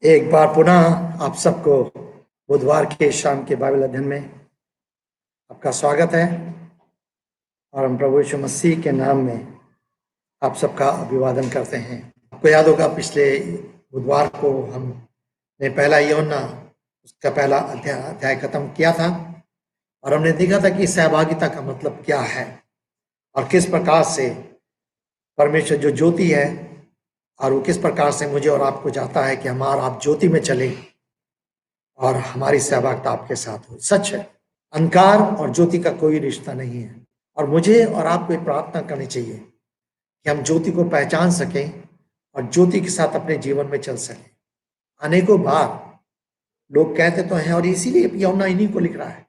एक बार पुनः आप सबको बुधवार के शाम के बाइबल अध्ययन में आपका स्वागत है और हम प्रभु यीशु मसीह के नाम में आप सबका अभिवादन करते हैं। आपको याद होगा पिछले बुधवार को हमने पहला यूहन्ना उसका पहला अध्याय खत्म किया था और हमने देखा था कि सहभागिता का मतलब क्या है और किस प्रकार से परमेश्वर जो ज्योति है और वो किस प्रकार से मुझे और आपको चाहता है कि हम और आप ज्योति में चले और हमारी सहभागिता आपके साथ हो। सच है, अंधकार और ज्योति का कोई रिश्ता नहीं है और मुझे और आपको एक प्रार्थना करनी चाहिए कि हम ज्योति को पहचान सकें और ज्योति के साथ अपने जीवन में चल सकें। अनेकों बार लोग कहते तो हैं और इसीलिए यूहन्ना इन्हीं को लिख रहा है,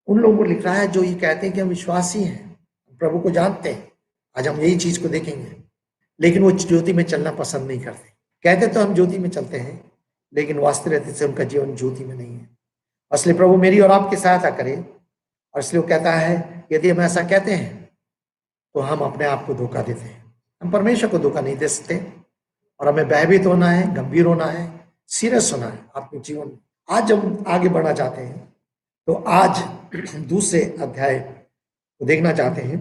उन लोगों को लिख रहा है जो ये कहते हैं कि हम विश्वासी हैं, प्रभु को जानते हैं। आज हम यही चीज को देखेंगे, लेकिन वो ज्योति में चलना पसंद नहीं करते। कहते तो हम ज्योति में चलते हैं, लेकिन वास्तविकता से उनका जीवन ज्योति में नहीं है। इसलिए प्रभु मेरी और आपकी सहायता करे और इसलिए वो कहता है यदि हम ऐसा कहते हैं तो हम अपने आप को धोखा देते हैं। हम परमेश्वर को धोखा नहीं दे सकते और हमें भयभीत होना है, गंभीर होना है, सीरियस होना है आत्मिक जीवन में। आज हम आगे बढ़ना चाहते हैं तो आज दूसरे अध्याय को देखना चाहते हैं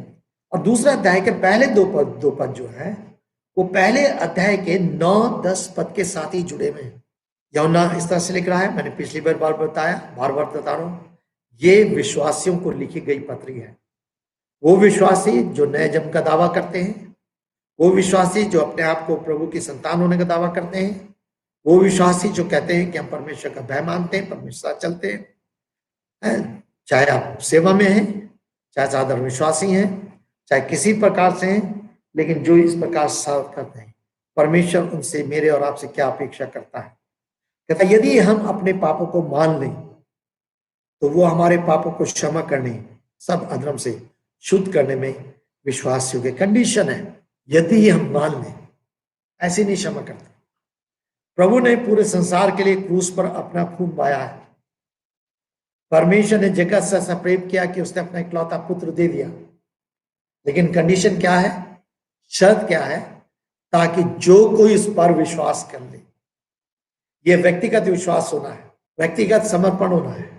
और दूसरे अध्याय के पहले दो पद जो है वो पहले अध्याय के 9-10 पद के साथ ही जुड़े हुए हैं। यूहन्ना इस तरह से लिख रहा है, मैंने पिछली बार बताया, बार बता रहा हूं, ये विश्वासियों को लिखी गई पत्री है। वो विश्वासी जो नए जन्म का दावा करते हैं, वो विश्वासी जो अपने आप को प्रभु की संतान होने का दावा करते हैं, वो विश्वासी जो कहते हैं कि हम परमेश्वर का भय मानते हैं, परमेश्वर चलते हैं, चाहे आप सेवा में हैं, चाहे साधारण विश्वासी हैं, चाहे किसी प्रकार से हैं, लेकिन जो इस प्रकार साथ करते हैं, परमेश्वर उनसे मेरे और आपसे क्या अपेक्षा करता है। कहता यदि हम अपने पापों को मान लें तो वो हमारे पापों को क्षमा करने, सब अधर्म से शुद्ध करने में विश्वास योग्य। कंडीशन है, यदि हम मान लें, ऐसे नहीं क्षमा करते। प्रभु ने पूरे संसार के लिए क्रूस पर अपना खून बहाया है। परमेश्वर ने जगत से ऐसा प्रेम किया कि उसने अपना इकलौता पुत्र दे दिया, लेकिन कंडीशन क्या है, शर्त क्या है, ताकि जो कोई इस पर विश्वास कर ले। यह व्यक्तिगत विश्वास होना है, व्यक्तिगत समर्पण होना है,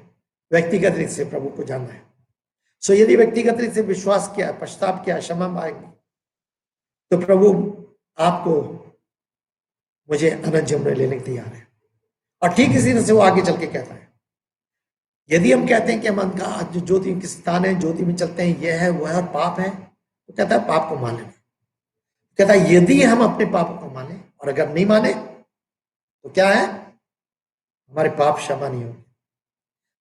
व्यक्तिगत रीत से प्रभु को जानना है। सो यदि व्यक्तिगत रीत से विश्वास किया, पश्चाताप किया, क्षमा मांगी, तो प्रभु आपको मुझे अनंत जीवन में लेने के तैयार है। और ठीक इसी तरह से वो आगे चल के कहता है, यदि हम कहते हैं कि हम अंधकार जो ज्योति के स्थान है, ज्योति में चलते हैं, यह है वो है और पाप है, तो कहता है पाप को मान लेना। कहता है यदि हम अपने पाप को माने और अगर नहीं माने तो क्या है, हमारे पाप क्षमा नहीं होंगे,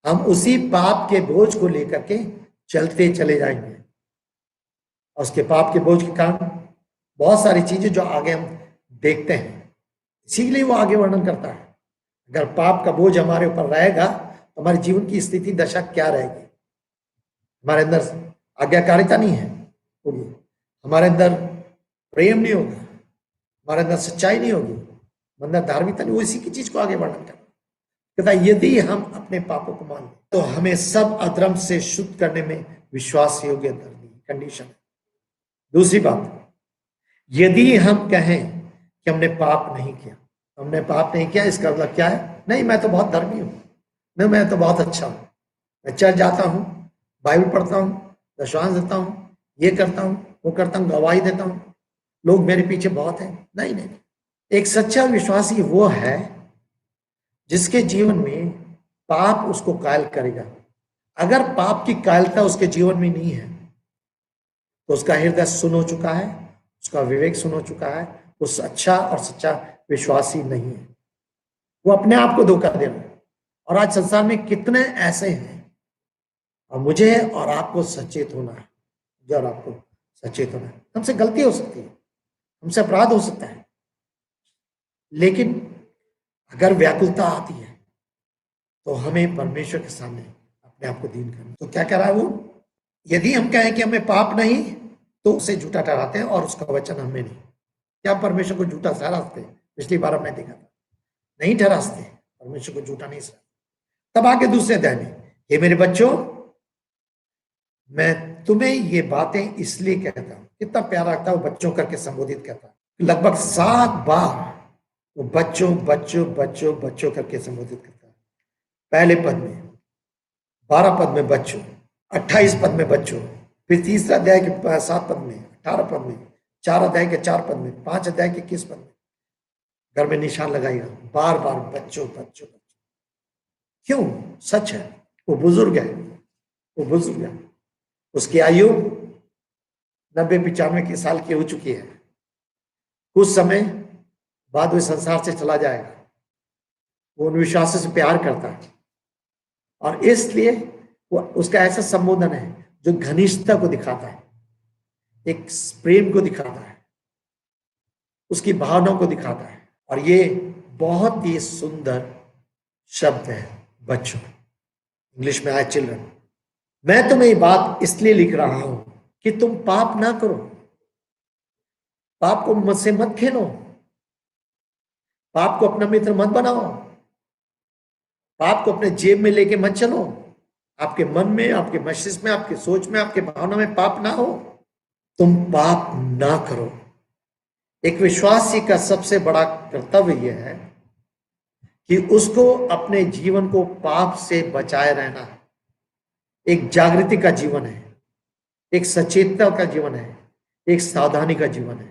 हम उसी पाप के बोझ को लेकर के चलते चले जाएंगे। और उसके पाप के बोझ के कारण बहुत सारी चीजें जो आगे हम देखते हैं, इसीलिए वो आगे वर्णन करता है। अगर पाप का बोझ हमारे ऊपर रहेगा तो हमारे जीवन की स्थिति दशा क्या रहेगी। हमारे अंदर आज्ञाकारिता नहीं है होगी, हमारे अंदर प्रेम नहीं होगा, हमारे अंदर सच्चाई नहीं होगी, अंदर धार्मिकता नहीं। वो इसी की चीज को आगे वर्णन करता है। कहता यदि हम अपने पापों को मान लें तो हमें सब अधर्म से शुद्ध करने में विश्वास योग्य कंडीशन है। दूसरी बात, यदि हम कहें कि हमने पाप नहीं किया, हमने पाप नहीं किया, इसका मतलब क्या है, नहीं मैं तो बहुत धर्मी हूं, नहीं मैं तो बहुत अच्छा हूं, मैं चर्च जाता हूं, बाइबल पढ़ता हूं, दशवांश देता हूं, ये करता हूं, वो करता हूं, गवाही देता हूं, लोग मेरे पीछे बहुत हैं। नहीं नहीं, एक सच्चा विश्वासी वो है जिसके जीवन में पाप उसको कायल करेगा। अगर पाप की कायलता उसके जीवन में नहीं है तो उसका हृदय सुन हो चुका है, उसका विवेक सुन हो चुका है, उस अच्छा और सच्चा विश्वासी नहीं है, वो अपने आप को धोखा दे रहा है। और आज संसार में कितने ऐसे हैं, और मुझे और आपको सचेत होना है, मुझे और आपको सचेत होना है। हमसे गलती हो सकती है, हमसे अपराध हो सकता है, लेकिन अगर व्याकुलता आती है तो हमें परमेश्वर के सामने अपने आप को दीन करना। तो क्या कह रहा है वो, यदि हम कहें कि हमें पाप नहीं तो उसे झूठा ठहराते हैं और उसका वचन हमें नहीं। क्या परमेश्वर को झूठा ठहराते? पिछली बार हमने देखा था, नहीं ठहराते, परमेश्वर को झूठा नहीं ठहराते। तब आगे दूसरे अध्याय में, हे मेरे बच्चों मैं तुम्हें ये बातें इसलिए कहता हूं। कितना प्यारा लगता है वो बच्चों करके संबोधित करता है। लगभग 7 बार वो बच्चों बच्चों बच्चों बच्चों करके संबोधित करता है। पहले पद में 12 पद में बच्चों, 28 पद में बच्चों, फिर तीसरा अध्याय के 7 पद में, 18 पद में, 4 अध्याय के 4 पद में, 5 अध्याय के 21 पद में घर में निशान लगाएगा, बार बार बच्चों बच्चों बच्चों। क्यों? सच है, वो बुजुर्ग है, वो बुजुर्ग है, उसकी आयु 90-95 की साल की हो चुकी है। कुछ समय बाद वो संसार से चला जाएगा। वो उन विश्वासों से प्यार करता है और इसलिए वो उसका ऐसा संबोधन है जो घनिष्ठता को दिखाता है, एक प्रेम को दिखाता है, उसकी भावनाओं को दिखाता है। और ये बहुत ही सुंदर शब्द है बच्चों, इंग्लिश में आए चिल्ड्रन। मैं तुम्हें ये बात इसलिए लिख रहा हूं कि तुम पाप ना करो, पाप को मुझसे मत खेलो, पाप को अपना मित्र मत बनाओ, पाप को अपने जेब में लेके मत चलो। आपके मन में, आपके मस्तिष्क में, आपके सोच में, आपके भावना में पाप ना हो, तुम पाप ना करो। एक विश्वासी का सबसे बड़ा कर्तव्य यह है कि उसको अपने जीवन को पाप से बचाए रहना है। एक जागृति का जीवन है, एक सचेतता का जीवन है, एक सावधानी का जीवन है।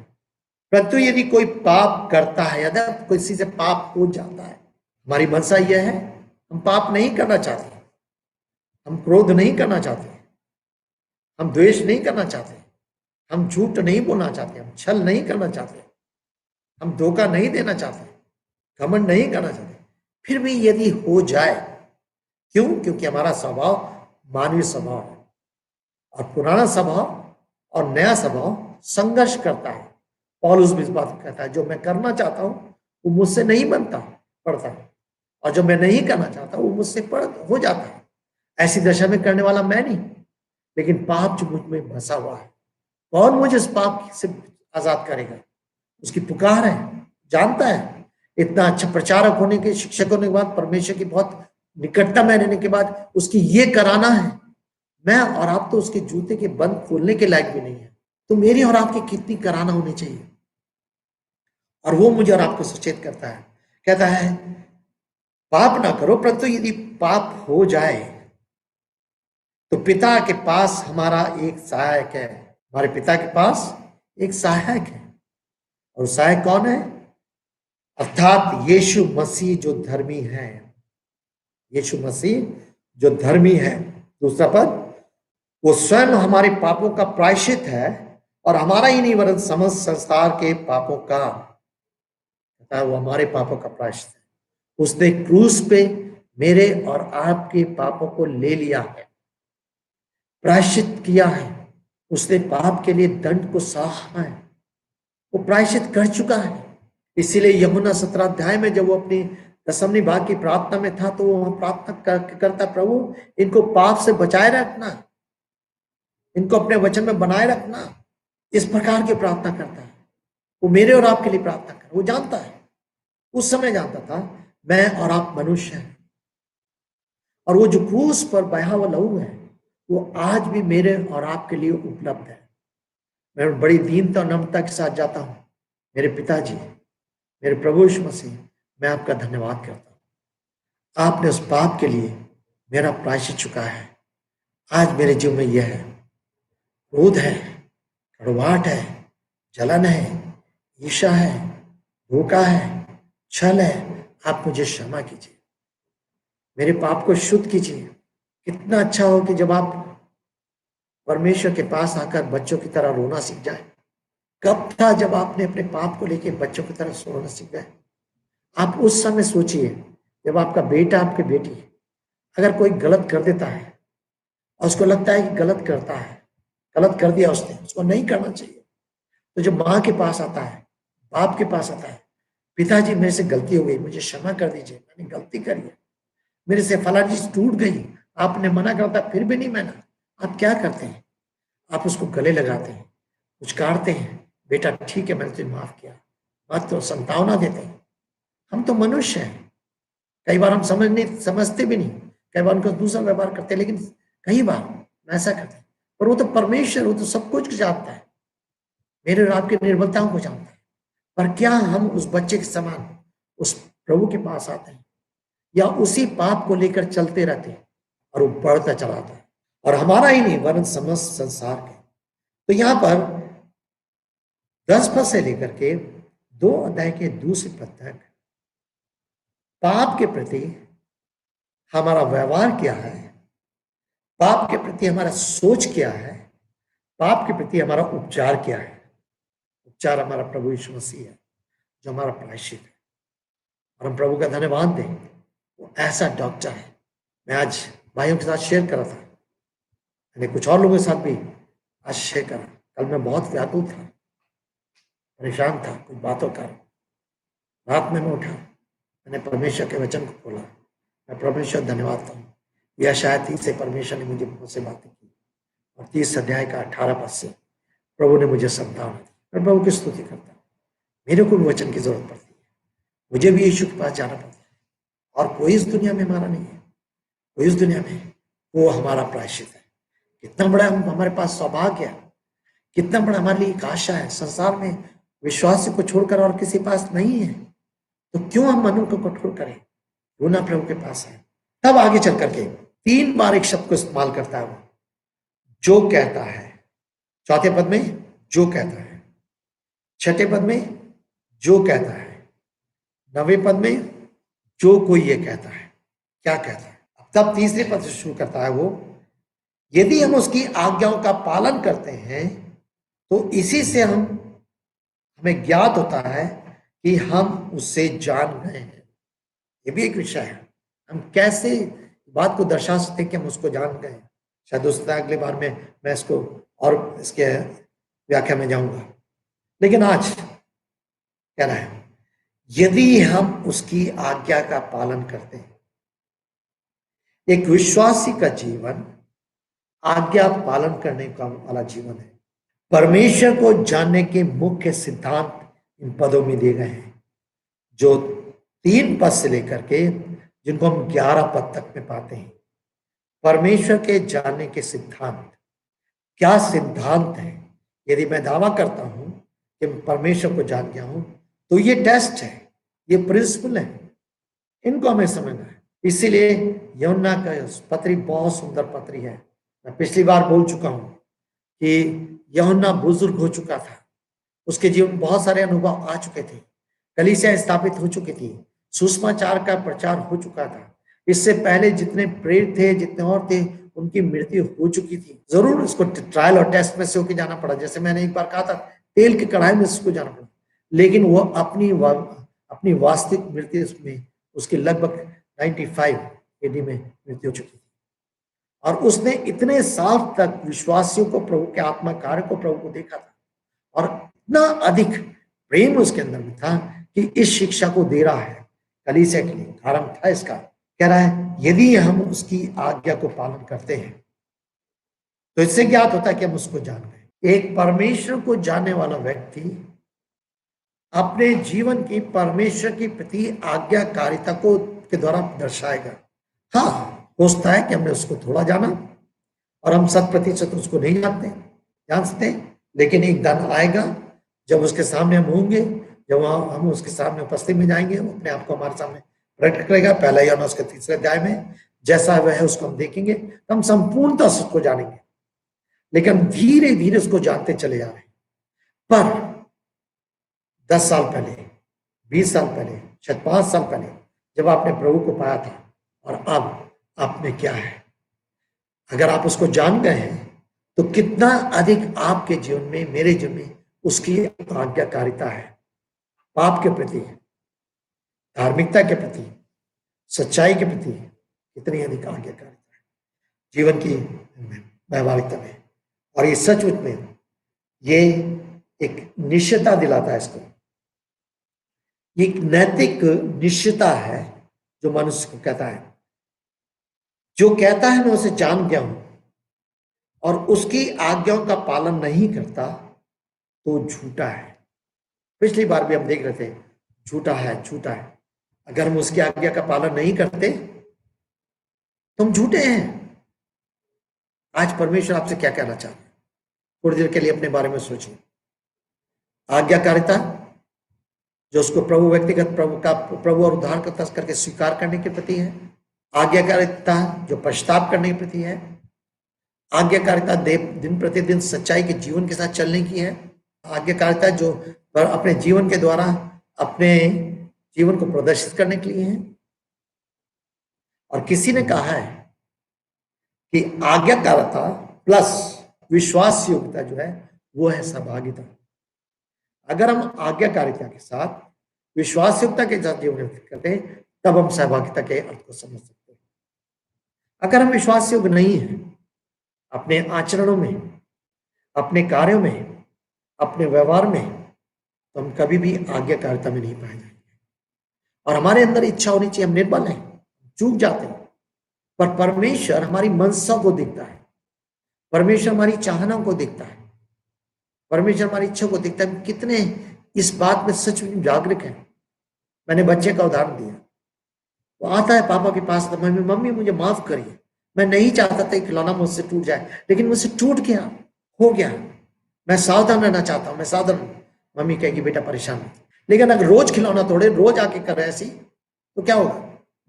परंतु यदि कोई पाप करता है, यदि किसी से पाप हो जाता है, हमारी मनसा यह है, हम पाप नहीं करना चाहते, हम क्रोध नहीं करना चाहते, हम द्वेष नहीं करना चाहते, हम झूठ नहीं बोलना चाहते, हम छल नहीं करना चाहते, हम धोखा नहीं देना चाहते, घमंड नहीं करना चाहते। फिर भी यदि हो जाए, क्यों? क्योंकि हमारा स्वभाव मानवीय स्वभाव है और पुराना स्वभाव और नया स्वभाव संघर्ष करता है। पौलुस भी इस बात कहता है, जो मैं करना चाहता हूं वो मुझसे नहीं बनता पड़ता है, और जो मैं नहीं करना चाहता वो मुझसे हो जाता है। ऐसी दशा में करने वाला मैं नहीं, लेकिन पाप जो मुझ में बसा हुआ है, कौन मुझे इस पाप से आजाद करेगा? उसकी पुकार है, जानता है। इतना अच्छा प्रचारक होने के, शिक्षक होने के बाद, परमेश्वर की बहुत निकटता में रहने के बाद उसकी ये कराना है। मैं और आप तो उसके जूते के बंद खोलने के लायक भी नहीं है, तो मेरी और आपकी कितनी कराना होनी चाहिए। और वो मुझे और आपको सचेत करता है, कहता है पाप ना करो, परंतु यदि पाप हो जाए तो पिता के पास हमारा एक सहायक है। हमारे पिता के पास एक सहायक है, और सहायक कौन है? अर्थात यीशु मसीह जो धर्मी है। यीशु मसीह जो धर्मी है। दूसरा पद, वो स्वयं हमारे पापों का प्रायश्चित है, और हमारा ही नहीं वरन समस्त संसार के पापों का, वो हमारे पापों का प्रायश्चित है। उसने क्रूस पे मेरे और आपके पापों को ले लिया है, प्रायश्चित किया है। उसने पाप के लिए दंड को सहा है, वो प्रायश्चित कर चुका है। इसीलिए यूहन्ना 17 अध्याय में जब वो अपनी दसमनी भाग की प्रार्थना में था, तो वो प्रार्थना करता, प्रभु इनको पाप से बचाए रखना, इनको अपने वचन में बनाए रखना। इस प्रकार की प्रार्थना करता है वो, मेरे और आपके लिए प्रार्थना कर। वो जानता है, उस समय जानता था मैं और आप मनुष्य हैं, और वो जो क्रूस पर बहा हुआ लहू है वो आज भी मेरे और आपके लिए उपलब्ध है। मैं बड़ी दीनता और नम्रता के साथ जाता हूं, मेरे पिताजी, मेरे प्रभु यीशु मसीह, मैं आपका धन्यवाद करता हूं। आपने उस पाप के लिए मेरा प्रायश्चित चुका है। आज मेरे जीवन में यह है, क्रोध है, कड़वाहट है, जलन है, ईर्ष्या है, धोखा है, छल है। आप मुझे क्षमा कीजिए, मेरे पाप को शुद्ध कीजिए। कितना अच्छा हो कि जब आप परमेश्वर के पास आकर बच्चों की तरह रोना सीख जाए। कब था जब आपने अपने पाप को लेकर बच्चों की तरह रोना सीख गए? आप उस समय सोचिए, जब आपका बेटा, आपकी बेटी अगर कोई गलत कर देता है और उसको लगता है कि गलत करता है, गलत कर दिया उसने, उसको नहीं करना चाहिए, तो जब माँ के पास आता है, बाप के पास आता है, पिताजी मेरे से गलती हो गई, मुझे क्षमा कर दीजिए, मैंने गलती करी है, मेरे से फलानी चीज टूट गई, आपने मना करता फिर भी नहीं माना। आप क्या करते हैं? आप उसको गले लगाते हैं, उचकारते हैं, बेटा ठीक है मैंने तुझे माफ किया, बात तो संतावना देते हैं। हम तो मनुष्य हैं, कई बार हम समझते भी नहीं, कई बार उनको दूसरा व्यवहार करते हैं, लेकिन कई बार हम ऐसा करते हैं। पर वो तो परमेश्वर, वो तो सब कुछ जानता है, मेरे और आपकी निर्बलताओं को जानता है। पर क्या हम उस बच्चे के समान उस प्रभु के पास आते हैं या उसी पाप को लेकर चलते रहते हैं और वो बढ़ता चलाता है, और हमारा ही नहीं वरन समस्त संसार के। तो यहां पर 10 पद से लेकर के 2 अध्याय के दूसरे पद तक पाप के प्रति हमारा व्यवहार क्या है, पाप के प्रति हमारा सोच क्या है, पाप के प्रति हमारा उपचार क्या है। उपचार हमारा प्रभु यीशु मसीह है जो हमारा प्रायश्चित है, और हम प्रभु का धन्यवाद दें, वो ऐसा डॉक्टर है। मैं आज भाइयों के साथ शेयर करा था, मैंने कुछ और लोगों के साथ भी आज शेयर करा। कल मैं बहुत व्याकुल था, परेशान था कुछ बातों का। रात में मैं उठा, मैंने परमेश्वर के वचन को खोला, मैं परमेश्वर धन्यवाद करूँ, यह शायद 30 से परमेश्वर ने मुझसे बातें की, और 30 अध्याय का 18 पद से प्रभु ने मुझे संतान दी। मैं प्रभु की स्तुति करता हूँ। मेरे को भी वचन की जरूरत पड़ती है, मुझे भी यीशु के पास जाना पड़ता है, और कोई इस दुनिया में हमारा नहीं है, कोई इस दुनिया में वो हमारा प्रायश्चित है। कितना बड़ा हमारे पास सौभाग्य है, कितना बड़ा हमारे लिए एक आशा है। संसार में विश्वास को छोड़कर और किसी पास नहीं है, तो क्यों हम मन को कठोर करें, क्यों ना प्रभु के पास है। तब आगे चल करके 3 बार एक शब्द को इस्तेमाल करता है, वो जो कहता है। चौथे पद में जो कहता है, छठे पद में जो कहता है, 9वें पद में जो कोई ये कहता है। क्या कहता है? तब तीसरे पद से शुरू करता है वो, यदि हम उसकी आज्ञाओं का पालन करते हैं तो इसी से हमें ज्ञात होता है कि हम उससे जान गए हैं। ये भी एक विषय है, हम कैसे बात को दर्शा सकते हैं कि हम उसको जान गए। शायद उससे अगले बार में मैं इसको और इसके व्याख्या में जाऊंगा, लेकिन आज कह रहा है यदि हम उसकी आज्ञा का पालन करते हैं। एक विश्वासी का जीवन आज्ञा पालन करने का वाला जीवन है। परमेश्वर को जानने के मुख्य सिद्धांत इन पदों में दिए गए हैं, जो 3 पद से लेकर के जिनको हम 11 पद तक में पाते हैं। परमेश्वर के जानने के सिद्धांत, क्या सिद्धांत है? यदि मैं दावा करता हूं कि मैं परमेश्वर को जान गया हूं, तो ये टेस्ट है, ये प्रिंसिपल है, इनको हमें समझना है। इसीलिए यूहन्ना का पत्री बहुत सुंदर पत्री है। मैं पिछली बार बोल चुका हूं कि यूहन्ना बुजुर्ग हो चुका था, उसके जीवन में बहुत सारे अनुभव आ चुके थे, कलीसिया स्थापित हो चुकी थी, सुसमाचार का प्रचार हो चुका था। इससे पहले जितने प्रेरित थे, जितने और थे, उनकी मृत्यु हो चुकी थी। जरूर उसको ट्रायल और टेस्ट में से होकर जाना पड़ा, जैसे मैंने एक बार कहा था, तेल की कढ़ाई में उसको जाना पड़ा, लेकिन वो अपनी वास्तविक मृत्यु में उसकी लगभग 95 एडी में मृत्यु हो चुकी थी। और उसने इतने साल तक विश्वासियों को, प्रभु के आत्मा कार्य को, प्रभु को देखा था, और इतना अधिक प्रेम उसके अंदर में था कि इस शिक्षा को दे रहा है कलीसिया के लिए। कारण था इसका, कह रहा है यदि हम उसकी आज्ञा को पालन करते हैं तो इससे ज्ञात होता है कि हम उसको जान गए। एक परमेश्वर को जानने वाला व्यक्ति अपने जीवन की परमेश्वर के प्रति आज्ञाकारिता को के द्वारा दर्शाएगा। हाँ, हो सकता है कि हमने उसको थोड़ा जाना और हम 100% उसको नहीं जान सकते, लेकिन एक दिन आएगा जब उसके सामने हम होंगे, जब हम उसके सामने उपस्थिति में जाएंगे, वो अपने आप को हमारे सामने प्रकट करेगा। पहला यूहन्ना उसके 3 अध्याय में जैसा वह है उसको हम देखेंगे, तो हम संपूर्णता से उसको जानेंगे, लेकिन धीरे धीरे उसको जानते चले जा रहे हैं। पर 10 साल पहले, 20 साल पहले, शायद 5 साल पहले जब आपने प्रभु को पाया था, और अब आप में क्या है, अगर आप उसको जान गए हैं तो कितना अधिक आपके जीवन में, मेरे जीवन में उसकी आज्ञाकारिता है। पाप के प्रति, धार्मिकता के प्रति, सच्चाई के प्रति कितनी अधिक आज्ञाकारिता है जीवन की व्यवहारिकता में। और ये सचमुच में ये एक निश्चयता दिलाता है इसको, ये एक नैतिक निश्चयता है जो मनुष्य को कहता है, जो कहता है मैं उसे जान गया हूं और उसकी आज्ञाओं का पालन नहीं करता तो झूठा है। पिछली बार भी हम देख रहे थे, झूठा है, झूठा है। अगर हम उसकी आज्ञा का पालन नहीं करते तो हम झूठे हैं। आज परमेश्वर आपसे क्या कहना चाहते हैं? थोड़ी देर के लिए अपने बारे में सोचिए। आज्ञाकारिता जो उसको प्रभु व्यक्तिगत प्रभु और उद्धारकर्ता करके स्वीकार करने के प्रति है। आज्ञाकारिता जो पश्चाताप करने के प्रति है। आज्ञाकारिता दिन प्रतिदिन सच्चाई के जीवन के साथ चलने की है। आज्ञाकारिता जो अपने जीवन के द्वारा अपने जीवन को प्रदर्शित करने के लिए है। और किसी ने कहा है कि आज्ञाकारिता प्लस विश्वास योग्यता जो है वो है सहभागिता। अगर हम आज्ञाकारिता के साथ विश्वास योग्यता के साथ जीवन व्यतीत करते हैं तब हम सहभागिता के अर्थ को समझ सकते हैं। अगर हम विश्वास योग्य नहीं है अपने आचरणों में, अपने कार्यों में, अपने व्यवहार में, तो हम कभी भी आज्ञाकारिता में नहीं पाए जाएंगे। और हमारे अंदर इच्छा होनी चाहिए, हम निर्बल हैं, चूक जाते हैं, पर परमेश्वर हमारी मनसा को देखता है, परमेश्वर हमारी चाहनाओं को देखता है, परमेश्वर हमारी इच्छा को देखता है। कितने इस बात में सच में जागरूक है। मैंने बच्चे का उदाहरण दिया, वो आता है पापा के पास, तो मम्मी मुझे माफ करिए, मैं नहीं चाहता था खिलौना मुझसे टूट जाए, लेकिन मुझसे टूट गया, हो गया, मैं सावधान रहना चाहता हूँ, मैं सावधान। मम्मी कहेगी बेटा परेशान मत। लेकिन अगर रोज खिलौना तोड़े, रोज आके कर रहे ऐसी, तो क्या होगा?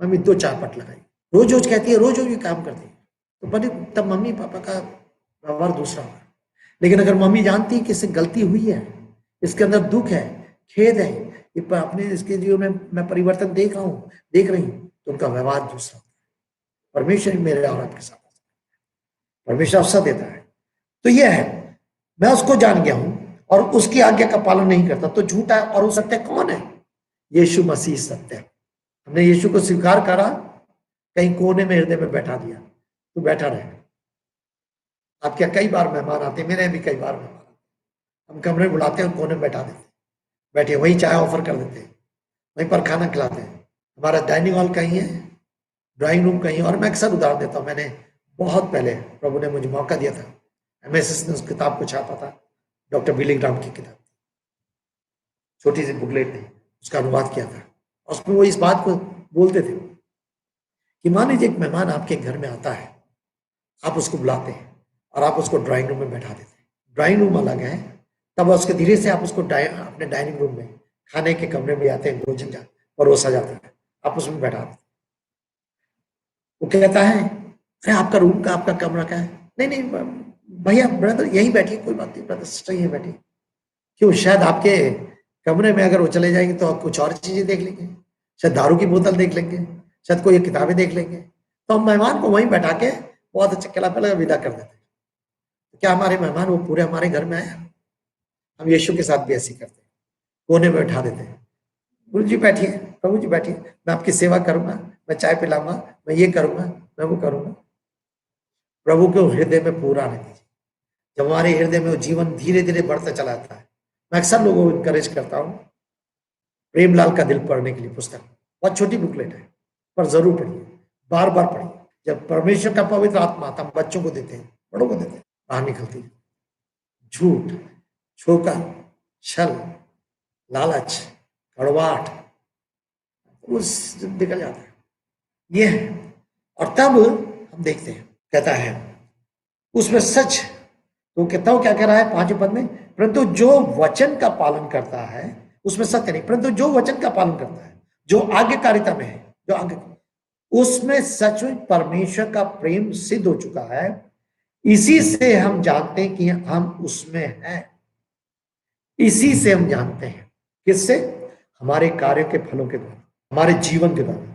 मम्मी 2 चापट लगाई। रोज रोज कहती है, रोज रोज ये काम करती है, तो बड़ी तब मम्मी पापा का व्यवहार दूसरा होगा। लेकिन अगर मम्मी जानती है कि इससे गलती हुई है, इसके अंदर दुख है, खेद है, ये अपने इसके जीवन में मैं परिवर्तन देख रही हूँ, तो उनका व्यवहार दूसरा होता है। परमेश्वर मेरे और आपके साथ परमेश्वर अवसर देता है। तो यह है, मैं उसको जान गया हूं और उसकी आज्ञा का पालन नहीं करता तो झूठा है। और वो सत्य कौन है? यीशु मसीह सत्य है। हमने यीशु को स्वीकार करा, कहीं कोने में हृदय में बैठा दिया, तो बैठा रहे। आप क्या कई बार मेहमान आते, मेरे भी कई बार मेहमान आते, हम कमरे में बुलाते हैं, कोने में बैठा देते, बैठे वहीं चाय ऑफर कर देते, वहीं पर खाना खिलाते हैं। हमारा डाइनिंग हॉल कहीं है, ड्राइंग रूम कहीं। और मैं अक्सर उदाहरण देता हूँ, मैंने बहुत पहले प्रभु ने मुझे मौका दिया था, MSS ने उस किताब को छापा था, डॉक्टर बिली ग्राम की किताब, छोटी सी बुकलेट थी, उसका अनुवाद किया था। और उसमें वो इस बात को बोलते थे कि मान लीजिए एक मेहमान आपके घर में आता है, आप उसको बुलाते हैं और आप उसको ड्राइंग रूम में बैठा देते हैं। ड्राइंग रूम अलग है, तब उसके धीरे से आप उसको अपने डाइनिंग रूम में, खाने के कमरे में आते हैं, भोजन परोसा जाता है, आप उसमें बैठा देते। वो कहता है अरे आपका रूम का, आपका कमरा का है? नहीं भैया ब्रदर यहीं बैठिए, कोई बात नहीं ब्रदर सिस्टर यहीं बैठिए। क्यों? शायद आपके कमरे में अगर वो चले जाएंगे तो आप कुछ और चीजें देख लेंगे, शायद दारू की बोतल देख लेंगे, शायद कोई किताबें देख लेंगे। तो हम मेहमान को वहीं बैठा के बहुत अच्छा खिला पिला विदा कर देते हैं। क्या हमारे मेहमान वो पूरे हमारे घर में आए? हम यीशु के साथ भी ऐसी करते हैं, कोने में बैठा देते हैं। गुरु जी बैठिए, प्रभु जी बैठिए, मैं आपकी सेवा करूंगा, मैं चाय पिलाऊंगा, मैं ये करूंगा, मैं वो करूंगा। प्रभु के हृदय में पूरा आने दीजिए। जब हमारे हृदय में वो जीवन धीरे धीरे बढ़ता चला जाता है। मैं अक्सर लोगों को इनकरेज करता हूँ प्रेमलाल का दिल पढ़ने के लिए पुस्तक, बहुत छोटी बुकलेट है, पर जरूर पढ़िए, बार बार पढ़िए। जब परमेश्वर का पवित्र आत्मा आता, हम बच्चों को देते हैं, बड़ों को देते हैं, बाहर निकलती है झूठ, छोका, छल, लालच, कड़वाहट, उस निकल जाता है। ये है। और तब हम देखते हैं, कहता है उसमें सच, तो कहता हूं क्या कह रहा है 5वें पद में, परंतु जो वचन का पालन करता है उसमें सत्य नहीं, परंतु जो वचन का पालन करता है, जो आज्ञाकारिता में है, जो आज्ञा, उसमें सच में परमेश्वर का प्रेम सिद्ध हो चुका है। इसी से हम जानते हैं कि हम उसमें हैं। इसी से हम जानते हैं, किससे? हमारे कार्यों के फलों के द्वारा, हमारे जीवन के द्वारा।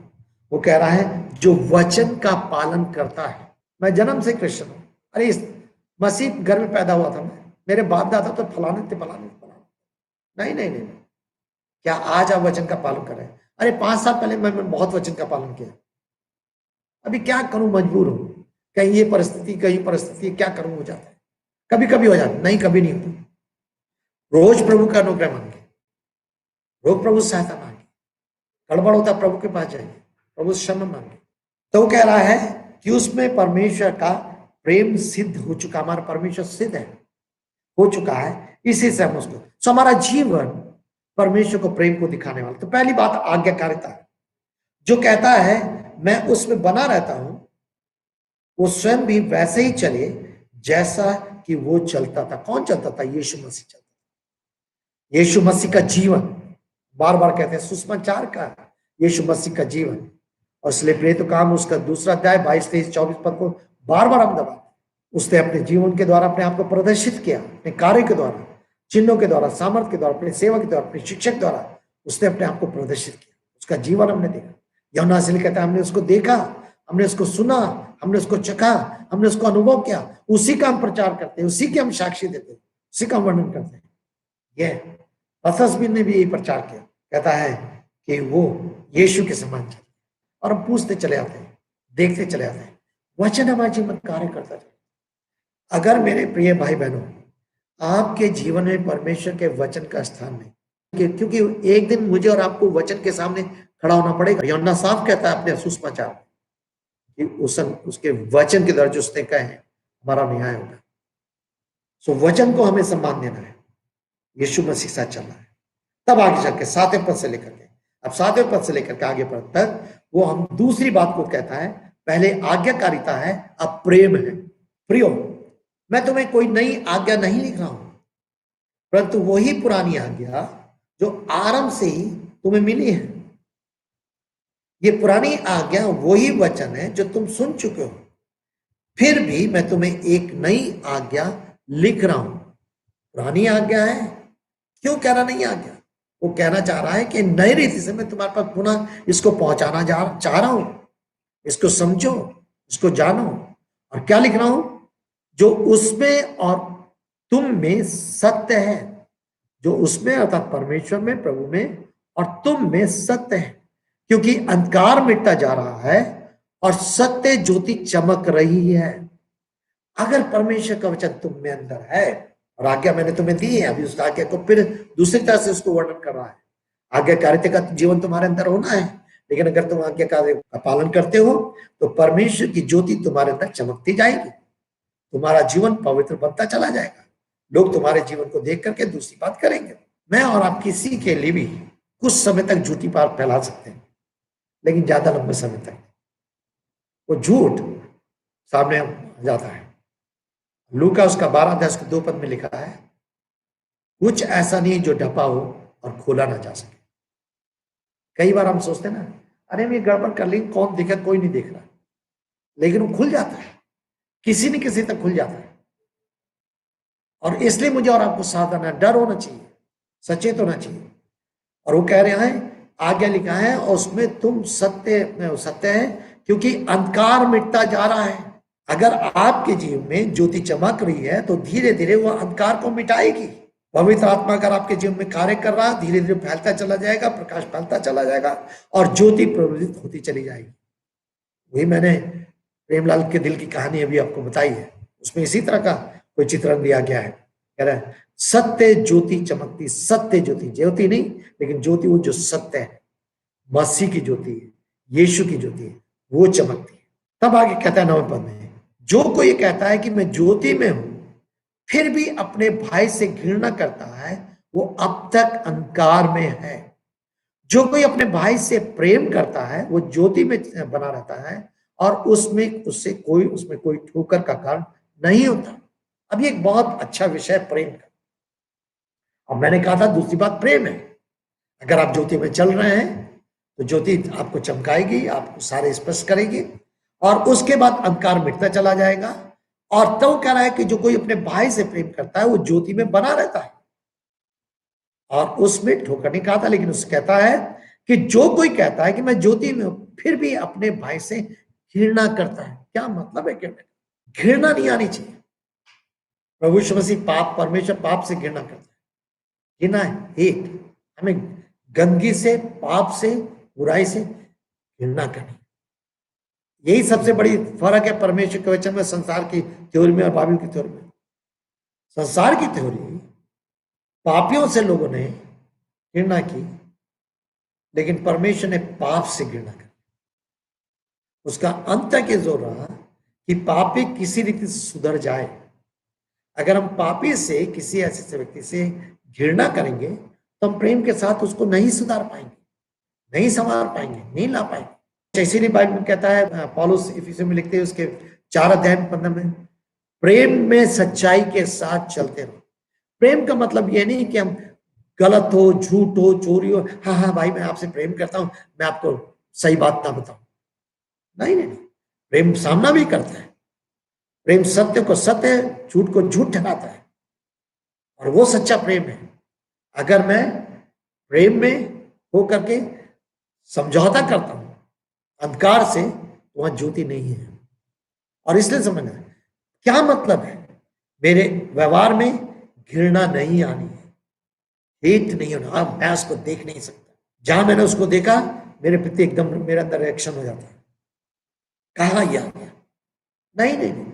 वो कह रहा है जो वचन का पालन करता है। मैं जन्म से क्रिश्चियन हूं, अरे इस मसीह घर में पैदा हुआ था मैं, मेरे बाप दादा तो फलाने थे फलाने थे फलाने। नहीं, क्या आज आप वचन का पालन कर रहे हैं? अरे 5 साल पहले मैं बहुत वचन का पालन किया, अभी क्या करूं, मजबूर हूं, कहीं ये परिस्थिति, कहीं परिस्थिति, क्या करूं, हो जाता है। कभी कभी हो जाता है, नहीं कभी नहीं होता। रोज प्रभु का अनुग्रह मांगे, रोज प्रभु से सहायता मांगे, गड़बड़ होता प्रभु के पास जाइए, प्रभु से क्षमा मांगे। तो वो कह रहा है कि उसमें परमेश्वर का प्रेम सिद्ध हो चुका, हमारा परमेश्वर सिद्ध है, हो चुका है, इसी से हम उसको, तो हमारा जीवन परमेश्वर को प्रेम को दिखाने वाला। तो पहली बात आज्ञाकारिता है। जो कहता है मैं उसमें बना रहता हूं, वो स्वयं भी वैसे ही चले जैसा कि वो चलता था। कौन चलता था? यीशु मसीह चलता था। यीशु मसीह का जीवन बार बार कहते हैं सुसमाचार का यीशु मसीह का जीवन, और इसलिए प्रेरित काम उसका दूसरा अध्याय 22, 23, 24 पद को बार बार हम दबाते। उसने अपने जीवन के द्वारा अपने आप को प्रदर्शित किया, अपने कार्य के द्वारा, चिन्हों के द्वारा, सामर्थ्य के द्वारा, अपने सेवा के द्वारा, अपने शिक्षक द्वारा उसने अपने आप को प्रदर्शित किया। उसका जीवन हमने देखा। यूहन्ना इसलिए कहता है हमने उसको देखा, हमने उसको सुना, हमने उसको चखा, हमने उसको अनुभव किया। उसी का हम प्रचार करते हैं, उसी के हम साक्षी देते हैं, उसी का वर्णन करते हैं। यह पतरस ने भी यही प्रचार किया, कहता है कि वो यीशु के समान चले, और हम पूछते चले आते हैं, देखते चले आते हैं, वचन हमारे जीवन कार्य करता चले। अगर मेरे प्रिय भाई बहनों आपके जीवन में परमेश्वर के वचन का स्थान नहीं, क्योंकि एक दिन मुझे और आपको वचन के सामने खड़ा होना पड़ेगा। यूहन्ना साफ कहता है अपने सुसमाचार कि उसके वचन के द्वारा जो उसने कहे हैं हमारा न्याय होगा। सो वचन को हमें सम्मान देना है, यीशु मसीह साथ चलना है। तब आगे चल के 7वें पद से लेकर के, अब 7वें पद से लेकर के आगे पद तक वो हम दूसरी बात को कहता है। पहले आज्ञाकारिता है, अब प्रेम है। प्रियो, मैं तुम्हें कोई नई आज्ञा नहीं लिख रहा हूं, परंतु वही पुरानी आज्ञा जो आरंभ से ही तुम्हें मिली है। ये पुरानी आज्ञा वही वचन है जो तुम सुन चुके हो, फिर भी मैं तुम्हें एक नई आज्ञा लिख रहा हूं। पुरानी आज्ञा है, क्यों कह रहा नई आज्ञा? वो कहना चाह रहा है कि नई रीति से मैं तुम्हारे पास पुनः इसको पहुंचाना चाह रहा हूं। इसको समझो, इसको जानो। और क्या लिख रहा हूं? जो उसमें और तुम में सत्य है, जो उसमें अर्थात परमेश्वर में, प्रभु में और तुम में सत्य है, क्योंकि अंधकार मिटता जा रहा है और सत्य ज्योति चमक रही है। अगर परमेश्वर का वचन तुम में अंदर है, और आज्ञा मैंने तुम्हें दी है, अभी उस आज्ञा को फिर दूसरी तरह से उसको वर्णन कर रहा है। आज्ञाकारिता का जीवन तुम्हारे अंदर होना है, लेकिन अगर तुम आज्ञाकारिता का पालन करते हो तो परमेश्वर की ज्योति तुम्हारे अंदर चमकती जाएगी, तुम्हारा जीवन पवित्र बनता चला जाएगा। लोग तुम्हारे जीवन को देख करके दूसरी बात करेंगे। मैं और आप किसी के लिए भी कुछ समय तक झूठी बात फैला सकते हैं, लेकिन ज्यादा लंबे समय तक वो झूठ सामने आ जाता है। लूका उसका 12 अध्याय के 2 पद में लिखा है, कुछ ऐसा नहीं जो ढपा हो और खोला ना जा सके। कई बार हम सोचते हैं ना, अरे मैं गड़बड़ कर ली, कौन देखा? कोई नहीं देख रहा, लेकिन वो खुल जाता है, किसी न किसी तक खुल जाता है। और इसलिए मुझे और आपको सावधान है, डर होना चाहिए, सचेत होना चाहिए। और वो कह रहे हैं, आज्ञा लिखा है और उसमें तुम सत्य है, क्योंकि अंधकार मिटता जा रहा है। अगर आपके जीवन में ज्योति चमक रही है तो धीरे धीरे वो अंधकार को मिटाएगी। पवित्र आत्मा अगर आपके जीवन में कार्य कर रहा है, धीरे धीरे फैलता चला जाएगा, प्रकाश फैलता चला जाएगा और ज्योति प्रज्वलित होती चली जाएगी। वही मैंने प्रेमलाल के दिल की कहानी अभी आपको बताई है, उसमें इसी तरह का कोई चित्रण दिया गया है। कह रहा है सत्य ज्योति चमकती, सत्य ज्योति, ज्योति नहीं लेकिन ज्योति वो जो सत्य है, मसीह की ज्योति है, यीशु की ज्योति है, वो चमकती है। तब आगे कहता है 9वें पद में, जो कोई कहता है कि मैं ज्योति में हूं फिर भी अपने भाई से घृणा करता है, वो अब तक अंधकार में है। जो कोई अपने भाई से प्रेम करता है वो ज्योति में बना रहता है और उसमें कोई ठोकर का कारण नहीं होता। अब ये एक बहुत अच्छा विषय प्रेम का। और मैंने कहा था दूसरी बात प्रेम है। अगर आप ज्योति में चल रहे हैं तो ज्योति आपको चमकाएगी, आपको सारे स्पष्ट करेगी और उसके बाद अंधकार मिटता चला जाएगा। और तो कह रहा है कि जो कोई अपने भाई से प्रेम करता है वो ज्योति में बना रहता है और उसमें ठोकर नहीं खाता। लेकिन उसे कहता है कि जो कोई कहता है कि मैं ज्योति में हूं फिर भी अपने भाई से घृणा करता है। क्या मतलब है? घृणा नहीं आनी चाहिए। प्रभु यीशु मसीह परमेश्वर पाप से घृणा करता है। घृणा हेट, हमें गंदगी से, पाप से, बुराई से घृणा करनी। यही सबसे बड़ी फर्क है परमेश्वर के वचन में, संसार की थ्योरी में और बाइबल की थ्योरी में। संसार की थ्योरी पापियों से लोगों ने घृणा की, लेकिन परमेश्वर ने पाप से घृणा की। उसका अंत तक ये जोर रहा कि पापी किसी रीति से सुधर जाए। अगर हम पापी से, किसी ऐसे व्यक्ति से घृणा करेंगे तो हम प्रेम के साथ उसको नहीं सुधार पाएंगे, नहीं संवार पाएंगे, नहीं ला पाएंगे। इसीलिए बाइबल में कहता है, पौलुस इफिसियों में लिखते हैं उसके 4 अध्याय 15 में, प्रेम में सच्चाई के साथ चलते रहो। प्रेम का मतलब यह नहीं कि हम गलत हो, झूठ हो, चोरी हो, हाँ हाँ भाई मैं आपसे प्रेम करता हूं, मैं आपको सही बात ना बताऊं। नहीं नहीं नहीं, प्रेम सामना भी करता है। प्रेम सत्य को सत्य, झूठ को झूठ ठहराता है, और वो सच्चा प्रेम है। अगर मैं प्रेम में होकर के समझौता करता हूं अंधकार से, तो वहां ज्योति नहीं है। और इसलिए समझना, क्या मतलब है, मेरे व्यवहार में घृणा नहीं आनी है, हेट नहीं होना। अब मैं उसको देख नहीं सकता, जहां मैंने उसको देखा मेरे प्रति एकदम मेरे अंदर रिएक्शन हो जाता है, कहा यह आ गया। नहीं नहीं नहीं,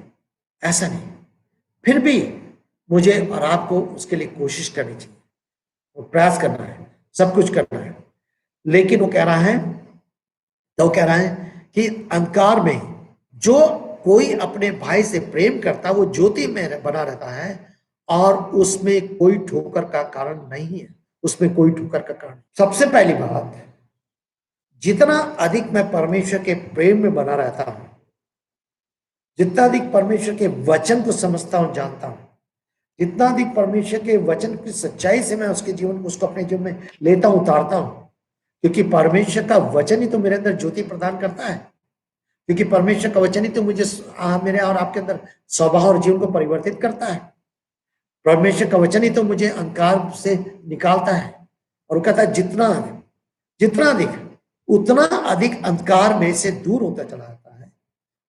ऐसा नहीं। फिर भी मुझे और आपको उसके लिए कोशिश करनी चाहिए, वो प्रयास करना है, सब कुछ करना है। लेकिन वो कह रहा है, तो कह रहा है कि अंधकार में जो कोई अपने भाई से प्रेम करता है वो ज्योति में बना रहता है, और उसमें कोई ठोकर का कारण नहीं है, उसमें कोई ठोकर का कारण। सबसे पहली बात, जितना अधिक मैं परमेश्वर के प्रेम में बना रहता हूं, जितना अधिक परमेश्वर के वचन को समझता हूं, जानता हूं, जितना अधिक परमेश्वर के वचन की सच्चाई से मैं उसके जीवन उसको अपने जीवन में लेता हूं, उतारता हूं, क्योंकि परमेश्वर का वचन ही तो मेरे अंदर ज्योति प्रदान करता है। क्योंकि परमेश्वर का वचन ही तो मुझे मेरे और आपके अंदर स्वभाव और जीवन को परिवर्तित करता है। परमेश्वर का वचन ही तो मुझे अंधकार से निकालता है। और वो कहता है जितना जितना अधिक, उतना अधिक अंधकार में से दूर होता चला जाता है।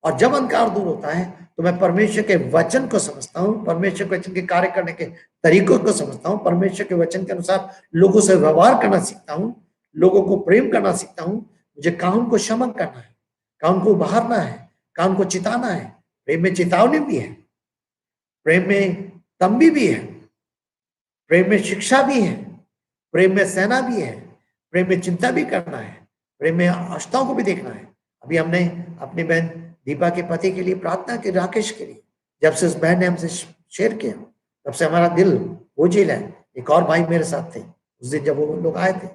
और जब अंधकार दूर होता है तो मैं परमेश्वर के वचन को समझता हूं, परमेश्वर के वचन के कार्य करने के तरीकों को समझता हूं, परमेश्वर के वचन के अनुसार लोगों से व्यवहार करना सीखता हूं, लोगों को प्रेम करना सीखता हूं। मुझे कानून को क्षमन करना है, कानून को उभारना है, कानून को चिताना है। प्रेम में चेतावनी भी है, प्रेम में तंबी भी है, प्रेम में शिक्षा भी है, प्रेम में सहना भी है, प्रेम में चिंता भी करना है, प्रेम में आवश्यकताओं को भी देखना है। अभी हमने अपनी बहन दीपा के पति के लिए प्रार्थना की, राकेश के लिए। जब से उस बहन ने हमसे शेयर किया, तब से हमारा दिल बोझिल है। एक और भाई मेरे साथ थे उस दिन जब वो लोग आए थे,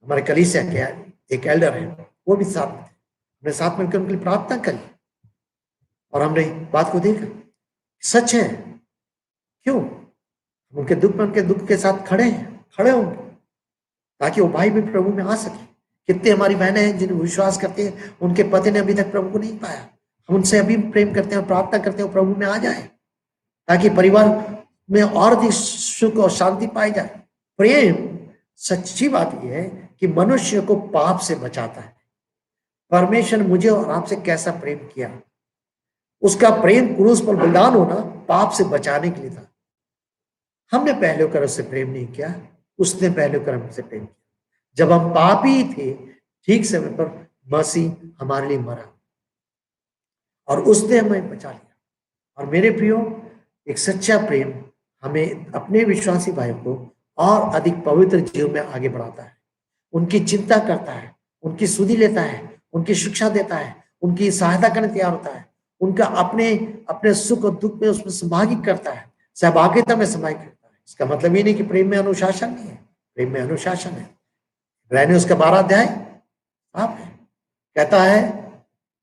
हमारे कलीसिया के एक एल्डर है, वो भी साथ में थे। हमने साथ मिलकर उनके लिए प्रार्थना करी, और हमने बात को देखा, सच है। क्यों? उनके दुख में उनके दुख के साथ खड़े होंगे, ताकि वो भाई भी प्रभु में आ सके। कितने हमारी बहनें हैं जिन्हें विश्वास करते हैं, उनके पति ने अभी तक प्रभु को नहीं पाया। हम उनसे अभी प्रेम करते हैं, प्रार्थना करते हैं प्रभु में आ जाए, ताकि परिवार में और अधिक सुख और शांति पाई जाए। प्रेम, सच्ची बात यह है कि मनुष्य को पाप से बचाता है। परमेश्वर ने मुझे और आपसे कैसा प्रेम किया, उसका प्रेम क्रूस पर बलिदान होना पाप से बचाने के लिए था। हमने पहले होकर उससे प्रेम नहीं किया, उसने पहले होकर हमसे प्रेम किया। जब हम पापी थे, ठीक समय पर मसीह हमारे लिए मरा और उसने हमें बचा लिया। और मेरे प्रियो, एक सच्चा प्रेम हमें अपने विश्वासी भाइयों को और अधिक पवित्र जीवन में आगे बढ़ाता है, उनकी चिंता करता है, उनकी सुधि लेता है, उनकी शिक्षा देता है, उनकी सहायता करने तैयार होता है, उनका अपने अपने सुख और दुख में उसमें सहभागी करता है, सहभागिता में सहभागी करता है। इसका मतलब ये नहीं कि प्रेम में अनुशासन नहीं है, प्रेम में अनुशासन है। इब्रानियों उसका 12 अध्याय आप कहता है,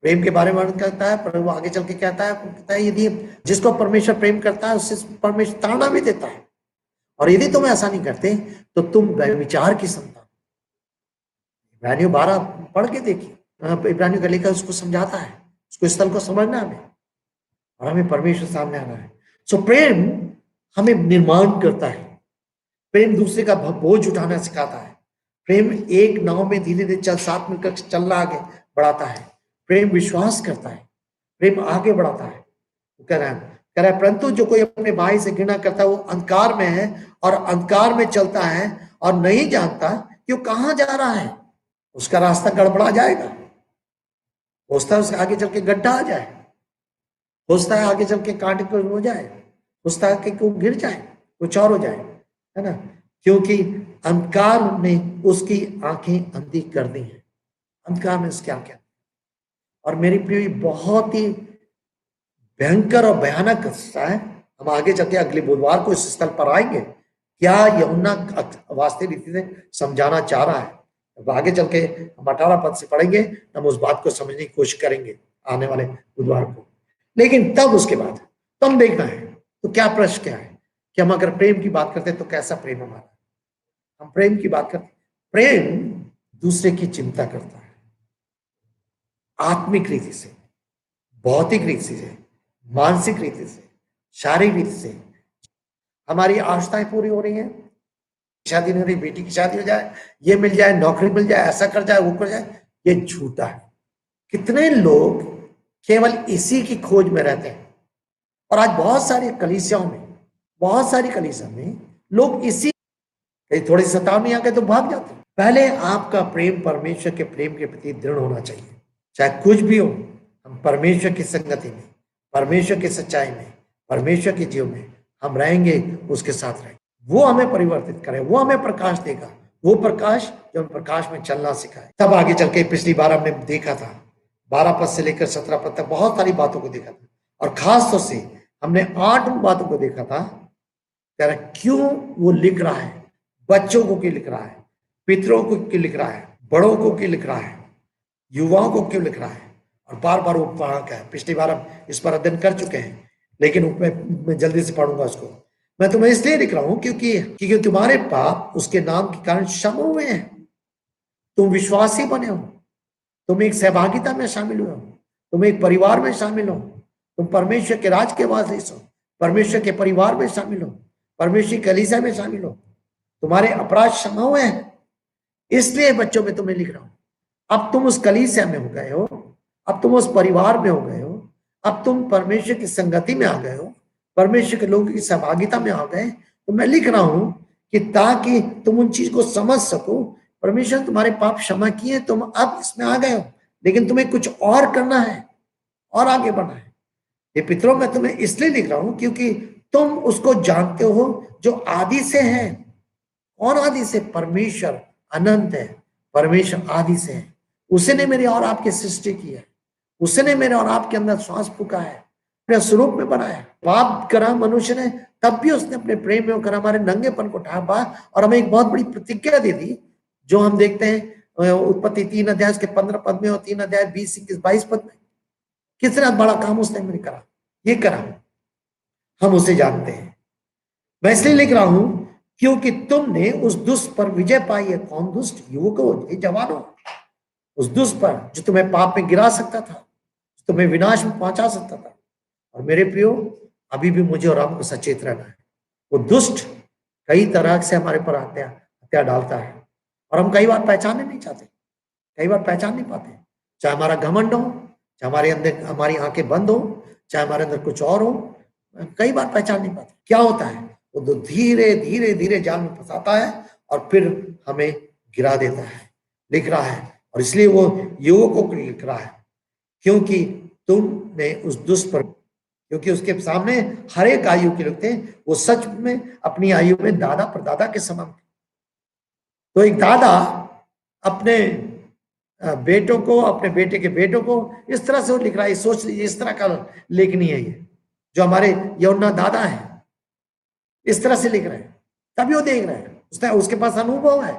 प्रेम के बारे में वर्णन करता है, पर वो आगे चल के कहता है यदि जिसको परमेश्वर प्रेम करता है उससे परमेश्वर ताड़ना भी देता है, और यदि तुम ऐसा नहीं करते तो तुम विचार की संतान। इब्रानियों 12 पढ़ के देखिए, इब्रानियों का लेखक उसको समझाता है, उसको स्थल को समझना हमें, और हमें परमेश्वर सामने आना है। सो प्रेम हमें निर्माण करता है, प्रेम दूसरे का बोझ उठाना सिखाता है, प्रेम एक नाव में धीरे धीरे साथ मिलकर चलना आगे बढ़ाता है, प्रेम विश्वास करता है, प्रेम आगे बढ़ाता है। कह रहा है परंतु जो कोई अपने भाई से घृणा करता है वो अंधकार में है और अंधकार में चलता है और नहीं जानता कि वो कहां जा रहा है। उसका रास्ता गड़बड़ा जाएगा, हो सकता है उसके आगे चल के गड्ढा आ जाए, हो सकता है आगे चल के कांटे को हो जाए, हो सकता है कि वो गिर जाए, कुछ और हो जाए, है ना, क्योंकि अंधकार ने उसकी आंखें अंधी कर दी हैं। अंधकार में उसकी आंखें। और मेरी प्रिय, बहुत ही भयंकर और भयानक है। हम आगे चल के अगले बुधवार को इस स्थल पर आएंगे, क्या यूहन्ना वास्तविक रीति से समझाना चाह रहा है। अब आगे चल के हम 18 पद से पढ़ेंगे, हम उस बात को समझने की कोशिश करेंगे आने वाले बुधवार को। लेकिन तब उसके बाद तुम देखना है, तो क्या प्रश्न क्या है कि हम अगर प्रेम की बात करते हैं तो कैसा प्रेम हमारा, हम प्रेम की बात करते हैं। प्रेम दूसरे की चिंता करता है, आत्मिक रीति से, भौतिक रीति से, मानसिक रीति से, शारीरिक रीति से। हमारी आशाएं पूरी हो रही हैं, शादी नहीं हो रही, बेटी की शादी हो जाए, ये मिल जाए, नौकरी मिल जाए, ऐसा कर जाए, वो कर जाए, ये झूठा है। कितने लोग केवल इसी की खोज में रहते हैं। और आज बहुत सारी कलीसियाओं में लोग इसी, कहीं थोड़ी सतावनी आ गए तो भाग जाते हैं। पहले आपका प्रेम परमेश्वर के प्रेम के प्रति दृढ़ होना चाहिए। चाहे कुछ भी हो, हम परमेश्वर की संगति में, परमेश्वर की सच्चाई में, परमेश्वर के जीवन में हम रहेंगे, उसके साथ रहेंगे। वो हमें परिवर्तित करे, वो हमें प्रकाश देगा, वो प्रकाश जो हम प्रकाश में चलना सिखाए। तब आगे चल के पिछली बार हमने देखा था 12 पद से लेकर 17 पद तक बहुत सारी बातों को देखा था, और खास तौर से हमने 8 बातों को देखा था। तेरा क्यों वो लिख रहा है, बच्चों को क्यों लिख रहा है, पितरों को क्यों लिख रहा है, बड़ों को क्यों लिख रहा है, युवाओं को क्यों लिख रहा है, और बार बार वो पढ़ा क्या है। पिछली बार हम इस पर अध्ययन कर चुके हैं, लेकिन मैं जल्दी से पढ़ूंगा उसको। मैं तुम्हें इसलिए लिख रहा हूं क्योंकि तुम्हारे पाप उसके नाम के कारण क्षमा हुए हैं, तुम विश्वासी बने हो, तुम एक सहभागिता में शामिल हुए हो, तुम एक परिवार में शामिल हो, तुम परमेश्वर के राज के वारिस हो, परमेश्वर के परिवार में शामिल हो, परमेश्वर की कलीसिया में शामिल हो, तुम्हारे अपराध क्षमा हुए हैं। इसलिए बच्चों में तुम्हें लिख रहा हूं। अब तुम उस कलीसिया में हो गए हो, अब तुम उस परिवार में हो गए हो, अब तुम परमेश्वर की संगति में आ गए हो, परमेश्वर के लोगों की सहभागिता में आ गए। तो मैं लिख रहा हूं कि ताकि तुम उन चीज को समझ सको। परमेश्वर तुम्हारे पाप क्षमा किए, तुम अब इसमें आ गए हो, लेकिन तुम्हें कुछ और करना है और आगे बढ़ना है। ये पितरों, मैं तुम्हें इसलिए लिख रहा हूं क्योंकि तुम उसको जानते हो जो आदि से है। कौन आदि से? परमेश्वर अनंत है, परमेश्वर आदि से है। उसी ने मेरे और आपकी सृष्टि की है, उसी ने मेरे और आपके अंदर श्वास फूका है, अपने स्वरूप में बनाया। पाप करा मनुष्य ने, तब भी उसने अपने प्रेम में होकर हमारे नंगेपन को ढांपा और हमें एक बहुत बड़ी प्रतिज्ञा दे दी, जो हम देखते हैं उत्पत्ति 3 अध्याय के 15 पद में और 3 अध्याय 20 21 22 पद में। कितना बड़ा काम उसने मेरे करा, ये करा, हम उसे जानते हैं। मैं इसलिए लिख रहा हूं क्योंकि तुमने उस दुष्ट पर विजय पाई है। कौन दुष्ट? युवकों, जवानों, उस दुष्ट पर जो तुम्हें पाप में गिरा सकता था, तुम्हें विनाश में पहुंचा सकता था। और मेरे प्रियो, अभी भी मुझे और आपको सचेत रहना है। वो दुष्ट कई तरह से हमारे पर हत्या डालता है, और हम कई बार पहचानने नहीं चाहते, कई बार पहचान नहीं पाते। चाहे हमारा घमंड हो, चाहे हमारे अंदर हमारी आंखें बंद हो, चाहे हमारे अंदर कुछ और हो, कई बार पहचान नहीं पाते। क्या होता है? वो धीरे धीरे धीरे जाल में फंसाता है और फिर हमें गिरा देता है। लिख रहा है, और इसलिए वो युवकों को लिख रहा है, क्योंकि तुमने उस दुष्ट पर, क्योंकि उसके सामने हर एक आयु के लोग थे, वो सच में अपनी आयु में दादा परदादा के समान थे। तो एक दादा अपने बेटों को, अपने बेटे के बेटों को इस तरह से वो लिख रहा है। सोच, इस तरह का लेखनी है ये, जो हमारे यौना दादा है, इस तरह से लिख रहे हैं। तभी वो देख रहे हैं, उसके पास अनुभव है,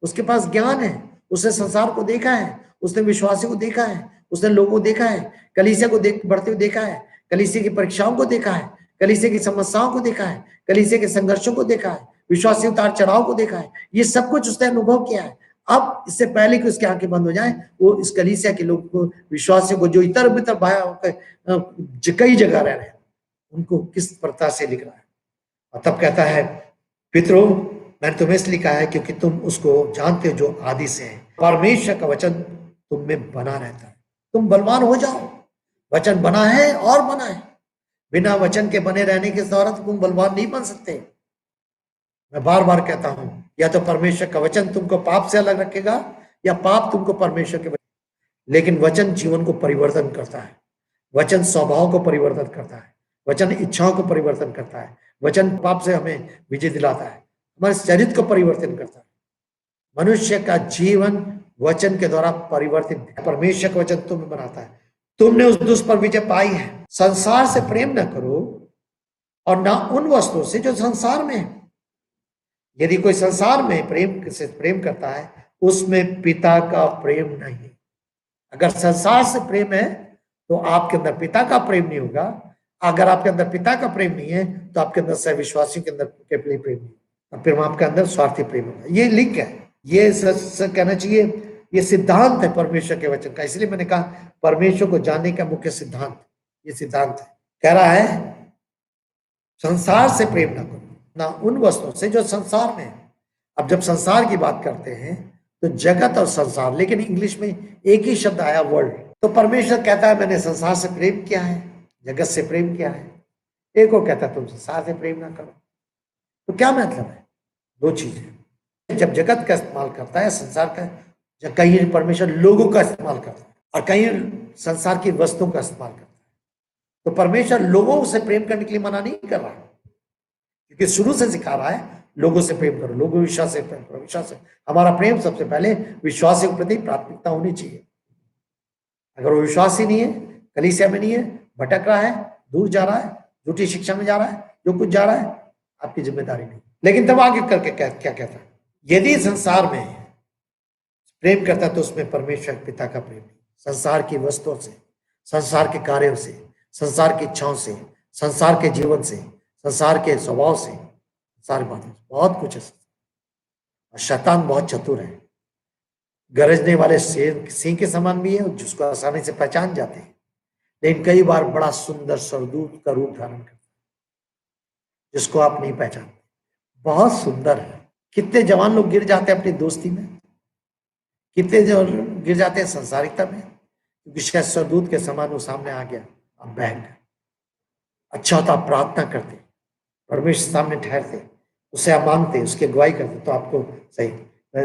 उसके पास ज्ञान है, उसने संसार को देखा है, उसने विश्वासी को देखा है, उसने लोगों को देखा है, कलीसिया को बढ़ते हुए देखा है, कलीसिया की परीक्षाओं को देखा है, कलीसिया की समस्याओं को देखा है, कलीसिया के संघर्षों को देखा है, विश्वासी उतार चढ़ाव को देखा है। ये सब कुछ उसने अनुभव किया है। अब इससे पहले कि उसकी आंखें बंद हो जाए, वो इस कलीसिया के लोगों को, विश्वासियों को, जो इतर बितर कई जगह रह रहे हैं, उनको किस प्रकार से लिख रहा है। और तब कहता है, पितरों, मैंने तुम्हें इसलिए लिखा है क्योंकि तुम उसको जानते हो जो आदि से है। परमेश्वर का वचन तुम में बना रहता है। तुम बलवान हो जाओ। वचन बना है और बना है। बिना वचन के बने रहने के द्वारा तुम बलवान नहीं बन सकते। मैं बार बार कहता हूं, या तो परमेश्वर का वचन तुमको पाप से अलग रखेगा, या पाप तुमको परमेश्वर के वचन। लेकिन वचन जीवन को परिवर्तन करता है, वचन स्वभाव को परिवर्तन करता है, वचन इच्छाओं को परिवर्तन करता है, वचन पाप से हमें विजय दिलाता है, हमारे शरीर को परिवर्तन करता है। मनुष्य का जीवन वचन के द्वारा परिवर्तित, परमेश्वर का वचन तुम्हें बनाता है। तुमने उस दुष्ट पर विजय पाई है। संसार से प्रेम न करो और ना उन वस्तुओं से जो संसार में है। यदि कोई संसार में प्रेम करता है, उसमें पिता का प्रेम नहीं। अगर संसार से प्रेम है तो आपके अंदर पिता का प्रेम नहीं होगा। अगर आपके अंदर पिता का प्रेम नहीं है तो आपके अंदर सह विश्वासियों के अंदर प्रेम नहीं। और फिर वहां आपके अंदर स्वार्थी प्रेम होगा। ये लिंक है, ये सच कहना चाहिए, ये सिद्धांत है परमेश्वर के वचन का। इसलिए मैंने कहा परमेश्वर को जानने का मुख्य सिद्धांत, ये सिद्धांत है। कह रहा है संसार से प्रेम ना करो, ना उन वस्तुओं से जो संसार में है। अब जब संसार की बात करते हैं तो जगत और संसार, लेकिन इंग्लिश में एक ही शब्द आया वर्ल्ड। तो परमेश्वर कहता है मैंने संसार से प्रेम किया है, जगत से प्रेम किया है। एक को कहता है तुम संसार से प्रेम ना करो। तो क्या मतलब है? दो चीजें। जब जगत का इस्तेमाल करता है, संसार का, जब कहीं परमेश्वर लोगों का इस्तेमाल करता है और कहीं संसार की वस्तुओं का इस्तेमाल करता है, तो परमेश्वर लोगों से प्रेम करने के लिए मना नहीं कर रहा, क्योंकि शुरू से सिखा रहा है लोगों से प्रेम करो, लोगों विश्वास से प्रेम करो। विश्वास से हमारा प्रेम सबसे पहले विश्वासियों के प्रति प्राथमिकता होनी चाहिए। अगर वो विश्वास ही नहीं है, कलीसिया में नहीं है, भटक रहा है, दूर जा रहा है, झूठी शिक्षा में जा रहा है, जो कुछ जा रहा है, आपकी जिम्मेदारी नहीं। लेकिन तब आगे करके क्या कहता है? यदि संसार में प्रेम करता तो उसमें परमेश्वर पिता का प्रेम नहीं। संसार की वस्तुओं से, संसार के कार्यों से, संसार की इच्छाओं से, संसार के जीवन से, संसार के स्वभाव से, सारी बातें, बहुत कुछ है। और शैतान बहुत चतुर है, गरजने वाले सिंह के समान भी है, जिसको आसानी से पहचान जाते हैं, लेकिन कई बार बड़ा सुंदर स्वर्गदूत का रूप धारण करता है जिसको आप नहीं पहचानते। बहुत सुंदर है। कितने जवान लोग गिर जाते हैं अपनी दोस्ती में, कितने जो गिर जाते हैं संसारिकता में, क्योंकि शायद स्वर्गदूत के समान वो सामने आ गया, आप बह गए। अच्छा होता आप प्रार्थना करते, परमेश्वर सामने ठहरते, उससे आप मांगते, उसकी अगुवाई करते, तो आपको सही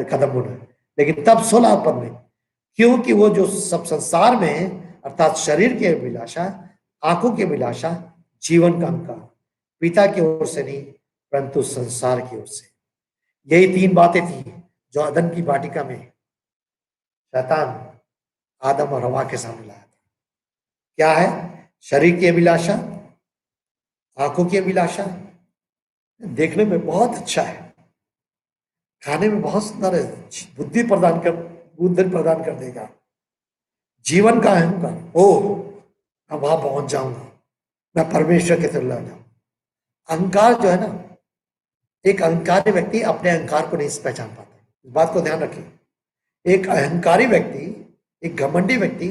कदम उठा। लेकिन तब 16 पद में, क्योंकि वो जो सब संसार में अर्थात शरीर की अभिलाषा, आंखों की अभिलाषा, जीवन का अहंकार पिता की ओर से नहीं परंतु संसार की ओर से। यही 3 बातें थी जो अदन की वाटिका में शैतान आदम और हवा के सामने लाया था। क्या है? शरीर की अभिलाषा, आंखों की अभिलाषा, देखने में बहुत अच्छा है, खाने में बहुत सुंदर है, बुद्धि प्रदान कर देगा। जीवन का अहंकार, मैं वहां पहुंच जाऊंगा, मैं परमेश्वर के तरफ लग जाऊंगा। अहंकार जो है ना, एक अहंकारी व्यक्ति अपने अहंकार को नहीं पहचान पाता। इस बात को ध्यान रखिए। एक अहंकारी व्यक्ति, एक घमंडी व्यक्ति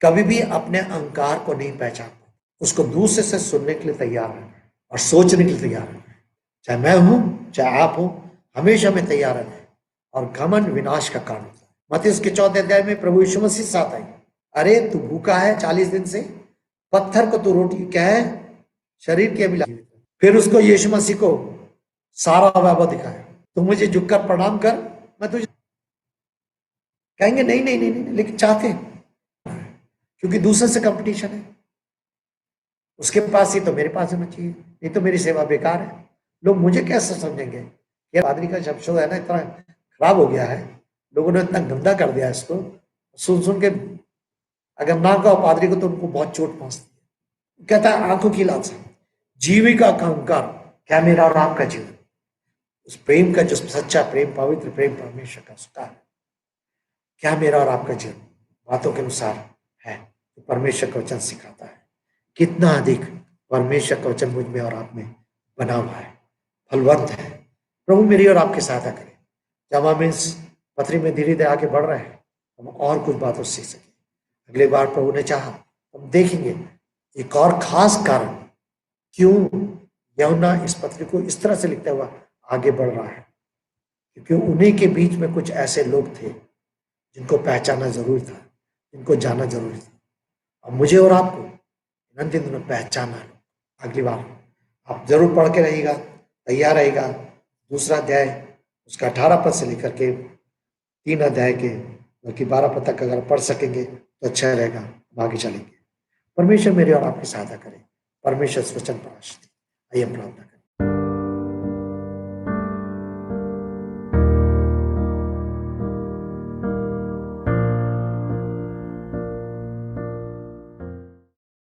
कभी भी अपने अहंकार को नहीं पहचान पाता। उसको दूसरे से सुनने के लिए तैयार है और सोचने के लिए तैयार है। चाहे मैं हूं, चाहे आप हो, हमेशा में तैयार है। और घमंड विनाश का कारण होता है। मत्ती उसके 4 अध्याय में प्रभु यीशु मसीह साथ आई, अरे तू भूखा है 40 दिन से, पत्थर को तू रोटी क्या है? शरीर के अभिलाषा। फिर उसको यीशु मसीह को सारा वैभव दिखाया, तू मुझे झुककर प्रणाम कर, मैं तुझे। कहेंगे नहीं नहीं नहीं, नहीं, लेकिन चाहते हैं, क्योंकि दूसरे से कंपटीशन है। उसके पास ही तो मेरे पास होना चाहिए, नहीं तो मेरी सेवा बेकार है। लोग मुझे कैसे समझेंगे? ये पादरी का शब्द है ना, इतना खराब हो गया है, लोगों ने इतना गंदा कर दिया इसको, सुन सुन के अगर ना कहो पादरी को तो उनको बहुत चोट पहुंचती है। कहता है आंखों की लालसा, जीविका का अहंकार, क्या मेरा और आपका जीवन, उस प्रेम का जो सच्चा प्रेम, पवित्र प्रेम परमेश्वर का उसका है, क्या मेरा और आपका जीवन बातों के अनुसार है तो परमेश्वर का वचन सिखाता है। कितना अधिक परमेश्वर का वचन मुझ में और आप में बना हुआ है, फलवंत है। प्रभु मेरी और आपकी सहायता करें। जब हम इस पत्री में धीरे धीरे आगे बढ़ रहे हैं, हम और कुछ बातों सीख सकें। अगली बार प्रभु ने चाहा हम देखेंगे एक और खास कारण क्यों यूहन्ना इस पत्र को इस तरह से लिखता हुआ आगे बढ़ रहा है, क्योंकि उन्हीं के बीच में कुछ ऐसे लोग थे जिनको पहचाना जरूरी था, जिनको जाना जरूरी था। और मुझे और आपको इन अंतिम दिनों पहचाना है। अगली बार आप जरूर पढ़ के रहिएगा, तैयार रहेगा। 2 अध्याय उसका 18 पद से लेकर के 3 अध्याय के बल्कि 12 पद तक अगर पढ़ सकेंगे तो अच्छा रहेगा, हम आगे चलेंगे। परमेश्वर मेरे और आपकी सहायता करें। परमेश्वर वचन पर आशीष दे। आइए प्रार्थना करें।